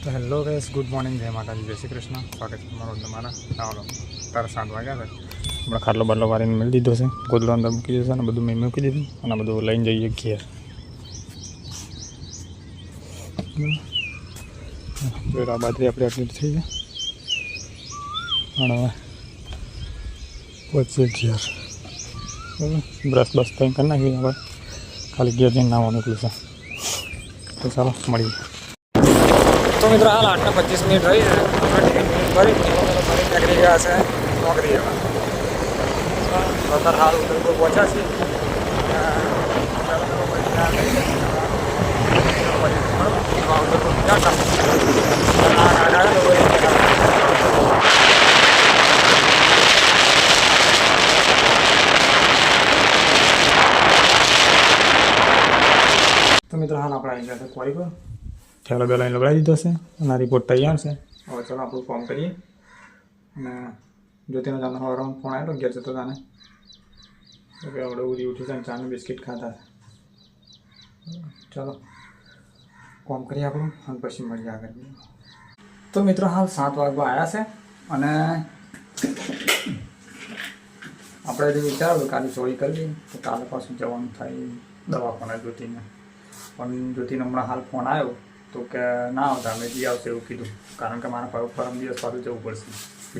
તો hello guys, good morning, જય માતાજી, જય શ્રી કૃષ્ણ. સ્વાગત છે તમારું તમારા ચાલો તારા 7 વાગ્યા છે. આપણે ખાટલો બાટલો વારીને મળી દીધો છે, ગોદડો અંદર મૂકી દીધો છે અને બધું મેં મૂકી દીધું અને બધું લઈને જઈએ ઘેર. પેલા બાજરી આપણે આટલી થઈ જાય અને પછી ઘેર બ્રશ બસ કંઈ કરી નાખીએ. હવે ખાલી ઘેર જઈને નાવાનું એટલું છે. તો ચાલો મળીએ. તો મિત્રો હાલ 8:25 મિનિટ રહી છે. ફરી નીકળી ગયા છે નોકરી એવા. અત્યારે હાલ ઉદયપુર પહોંચ્યા છીએ. તો મિત્રો હાલ આપણે આવી ગયા છે ક્વારી પર. થેલો બેલો અહીં લગાડી દીધો છે અને રિપોર્ટ તૈયાર છે. હવે ચાલો આપણું ફોર્મ કરીએ. અને જ્યોતિનો જાનો હવારમાં ફોન આવ્યો ઘેર જતો તાને તો કે આપણે ઉડી ઉઠી છે ચાને બિસ્કિટ ખાતા. ચાલો ફોર્મ કરીએ આપણું અને પછી મળીએ આગળ. તો મિત્રો હાલ 7 વાગવા આવ્યા છે અને આપણે જે વિચાર્યું કાલે ચોરી કરી તો કાલે પાછું જવાનું થાય દવાખાને જ્યોતિને. પણ જ્યોતિને હમણાં હાલ ફોન આવ્યો તો કે ના આવતા અમે જી આવશે એવું કીધું, કારણ કે મારા પરમ દિવસ પાછું જવું પડશે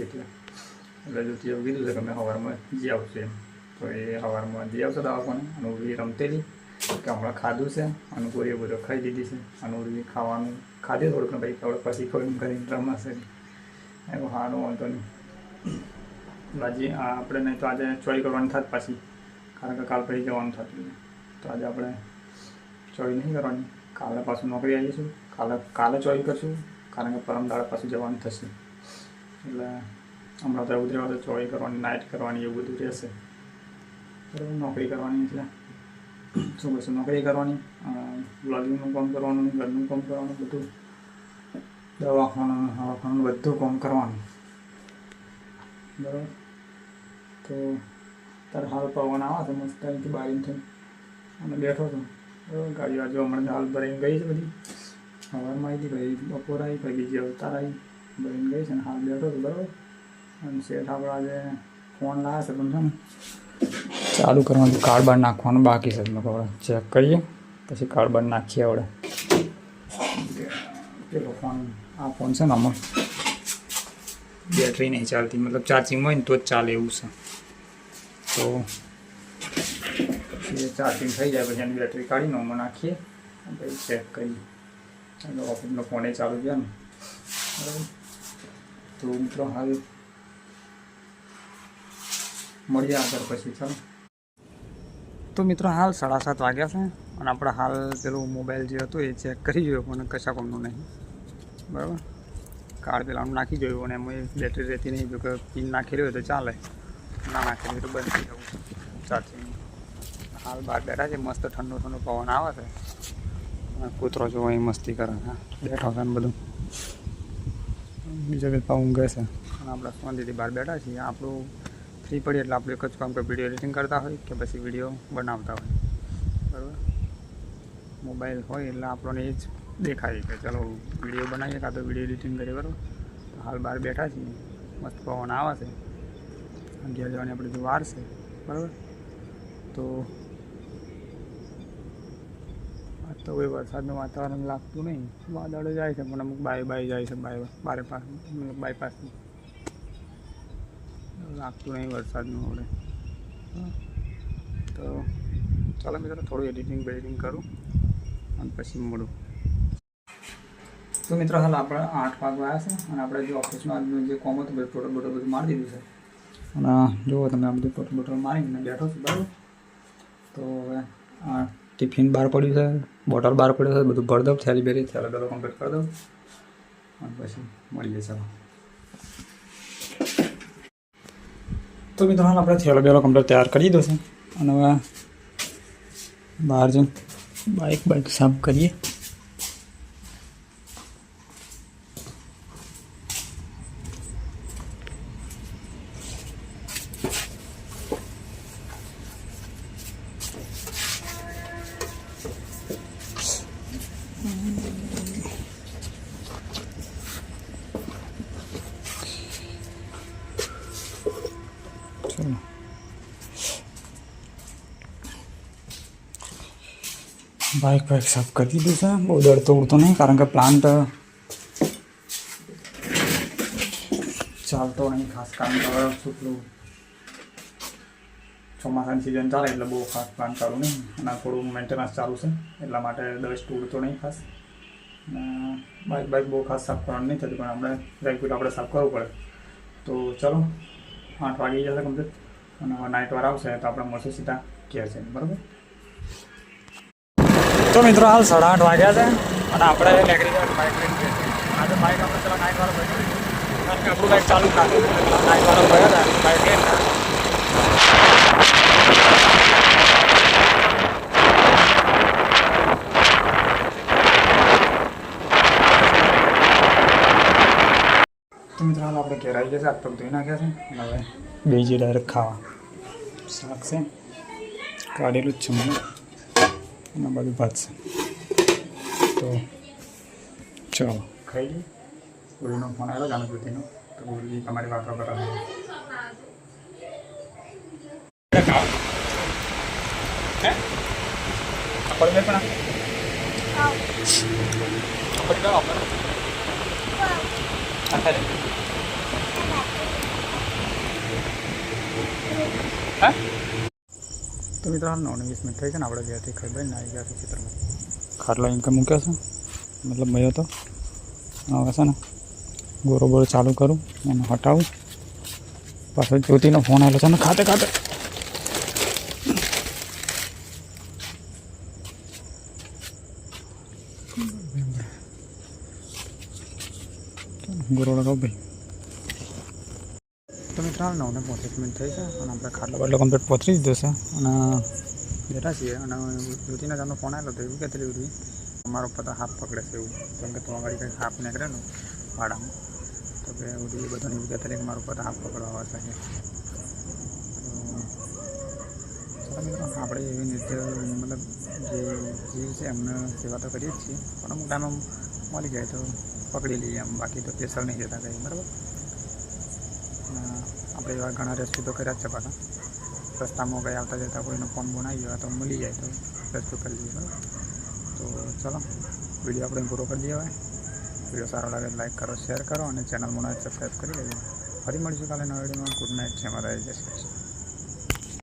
એટલે જ્યોતિ એવું કીધું છે કે અમે સવારમાં જી આવશે એમ. તો એ સવારમાં જી આવશે દવાખાને. અને ઉર્વી રમતેલી કે હમણાં ખાધું છે અને પૂરી બધો ખાઈ દીધી છે અને ઉર્વી ખાવાનું ખાધે થોડુંક ને ભાઈ આપણે પછી થોડુંક કરીને રમાશે એવું સારું વાંધો નહીં. બાજી આપણે નહીં તો આજે ચોરી કરવાની થાત પાછી, કારણ કે કાલ પછી જવાનું થતું. તો આજે આપણે ચોરી નહીં કરવાની, કાલે પાછું નોકરી આવીશું. કાલે ચોરી કરશું, કારણ કે પરમ દાડા પાછું જવાનું થશે. એટલે હમણાં તો એવું જ રહેવા ચોરી કરવાની, નાઇટ કરવાની એવું બધું રહેશે. બરાબર, નોકરી કરવાની એટલે શું કહીશું, નોકરી કરવાની, બ્લોગિંગનું કામ કરવાનું, ઘરનું કામ કરવાનું, બધું દવાખાનું બધું કામ કરવાનું. બરાબર. તો તારે હાલ પવન આવે છે મસ્ત અહીંથી બારીને થઈ અને બેઠો છું. બરાબર, ગાડી બાજુ હમણાં હાલ ભરીને ગઈ છે બધી. સવારમાં આવી હતી, ભાઈ બપોર આવી, ભાઈ બીજી અવતાર આવી, ભરીને ગઈ છે અને હાલ બેઠો છું. બરાબર. અને શેઠ આપણે આજે ફોન લાવ્યા છે પણ છે ને ચાલુ કરવાનું, કાર્ડ બાર નાખવાનું બાકી છે. મેં ખબર ચેક કરીએ પછી કાર્ડ બાર નાખીએ. આવડે પેલો ફોન, આ ફોન છે ને આમાં બેટરી નહીં ચાલતી, મતલબ ચાર્જિંગ હોય ને તો જ ચાલે એવું છે. તો એ ચાર્જિંગ થઈ જાય પછી એની બેટરી કાઢીને આમાં નાખીએ પછી ચેક કરીએ. ઓફિસનો ફોન એ ચાલુ ગયા ને. બરાબર. તો મિત્રો હાલ મળીએ આગળ પછી. ચાલો. તો મિત્રો હાલ 7:30 વાગ્યા છે અને આપણે હાલ પેલું મોબાઈલ જે હતું એ ચેક કરી જોયું પણ કશા કોમનું નહીં. બરાબર. કાર્ડ પેલાનું નાખી જોયું અને એમાં બેટરી રહેતી નહીં. જો કે પિન નાખેલી હોય તો ચાલે, ના નાખેલી હોય તો બંધ થઈ જવું ચાર્જિંગ. હાલ બહાર બેઠા છે, મસ્ત ઠંડો ઠંડો પવન આવે છે. કૂતરો જો અહીં મસ્તી કરે. હા, બેઠો છે ને બધું બીજા કંઈ પાઉં ઊંઘે છે અને આપણે શાંતિથી બહાર બેઠા છીએ. આપણું ફ્રી પડીએ એટલે આપણે એક જ કામ કે વિડીયો એડિટિંગ કરતા હોય કે પછી વિડીયો બનાવતા હોય. બરાબર. મોબાઈલ હોય એટલે આપણને એ જ દેખાય કે ચાલો વિડીયો બનાવીએ કાં તો વિડીયો એડિટિંગ કરીએ. બરાબર. હાલ બહાર બેઠા છીએ, મસ્ત પવન આવે છે, ઘેર જવાની આપણે જો વાર છે. બરાબર. તો તો કોઈ વરસાદનું વાતાવરણ લાગતું નહીં, વાદળો જાય છે પણ અમુક બાય જાય છે, બાયપાસથી લાગતું નહીં વરસાદનું આપણે. તો ચાલો મિત્રો થોડું એડિટિંગ કરું અને પછી મળું. તો મિત્રો હાલ આપણે 8 વાગવા આવ્યા છે અને આપણે જે ઓફિસમાં આજનું જે કોમ હતું બધું બધું મારી દીધું છે. અને જુઓ તમે આ બધું ટોટલ મારીને બેઠો છું. બરાબર. તો હવે આ ટિફિન બહાર પડ્યું છે, બોટલ બહાર પડ્યું છે, બધું ભરી દઉં, થેલો બેલો કમ્પ્લીટ કરી દઉં અને પછી મળીએ. ચાલો. તો મિત્રો હાલ આપણે થેલો બેલો કમ્પ્લીટ તૈયાર કરી દીધો છે અને હવે બહાર જઈને બાઇક સાફ કરીએ. બાઇક સાફ કરી દીધું છે. બહુ દળતો ઉડતો નહીં કારણ કે પ્લાન્ટ ચાલતો નહીં ખાસ. કારણ કે હવે શું ચોમાસાની સિઝન ચાલે એટલે બહુ ખાસ પ્લાન્ટ ચાલુ નહીં અને થોડું મેન્ટેનન્સ ચાલુ છે એટલા માટે ડસ્ટ ઉડતો નહીં ખાસ. અને બાઇક બહુ ખાસ સાફ કરવાનું નહીં થતું પણ આપણે રેગ્યુલર આપણે સાફ કરવું પડે. તો ચલો 8 વાગી જશે કમ્પ્લીટ અને હવે નાઇટ વાર આવશે તો આપણે મળશું સીધા ઘેર છે બરાબર. તો મિત્રો હાલ 8:30 વાગ્યા છે અને આપણે નીકળી ગયા બાઇક લઈને ઘેર છે. આજે બાઇક આપણે પેલા નાઇટ વાળો ભર્યું કારણ કે આપણું બાઇક ચાલુ જ નાખે નાઇટ વાળો ભર્યા હતા બાઇક લઈને. મિત્રો હાલ આપણે ઘેર આવી ગયા છે. હાથ પગ ધોઈ નાખ્યા છે અને હવે બેસી ડાયરેક્ટ ખાવા. શાક છે કાઢેલું જ છે મને અને બધું ભાત છે. તો ચાલો ખાઈ લઈએ. ગુરુનો ફોન આવ્યો જાણો જ્યોતિનો તો ગુરુજી તમારી વાતો કરાવે. તો મિત્રો હાલ 9:20 મિનિટ થઈ છે ને આપણે ઘરેથી ખાઈ બહાર આવી ગયા છે ખેતરમાં. ખાટલો ઇન્કમ મૂક્યો છે મતલબ ભાઈ હતો. હવે છે ને ગોરો બોરો ચાલુ કરું અને હટાવું. પાછો જ્યોતિનો ફોન આવેલો છે ને ખાતે ખાતે ગોરો લગાવ ભાઈ. તો મિત્રો હાલ 9:25 મિનિટ થઈ છે અને આપણે ખાટલો બાટલો કમ્પ્લીટ પહોંચી દીધો છે અને બેઠા છીએ. અને જ્યોતિના તમને ફોન આવેલો તો એવું કહેતી હતી અમારો પતા હાફ પકડે છે એવું કેમ કે તો આગળ કંઈક હાફ નીકળેલો વાડામાં તો કે એવું બધાને એવું કહેતા કે મારો પતા હાફ પકડવા આવશે. તો મિત્રો આપણે એવી રીતે મતલબ જે જીવ છે એમને સેવા તો કરીએ જ છીએ પણ અમુક ટાઈમ મળી જાય તો પકડી લઈએ એમ. બાકી તો સ્પેશિયલ નહીં જતા કંઈ બરાબર. આપણે એવા ઘણા રેસ્ક્યુ તો કર્યા જ છે પાછા. રસ્તામાં કંઈ આવતા જતા કોઈનો ફોન બોન આવી ગયો તો મળી જાય તો રેસ્ક્યુ કરી લઈએ બરાબર. તો ચલો વિડીયો આપણે પૂરો કરી દઈએ. હવે વિડીયો સારો લાગે લાઈક કરો શેર કરો અને ચેનલમાં સબસ્ક્રાઈબ કરી લેજો. ફરી મળીશું કાલે નવા વિડીયોમાં. ગુડ નાઇટ છે મારા જય શ્રી કૃષ્ણ.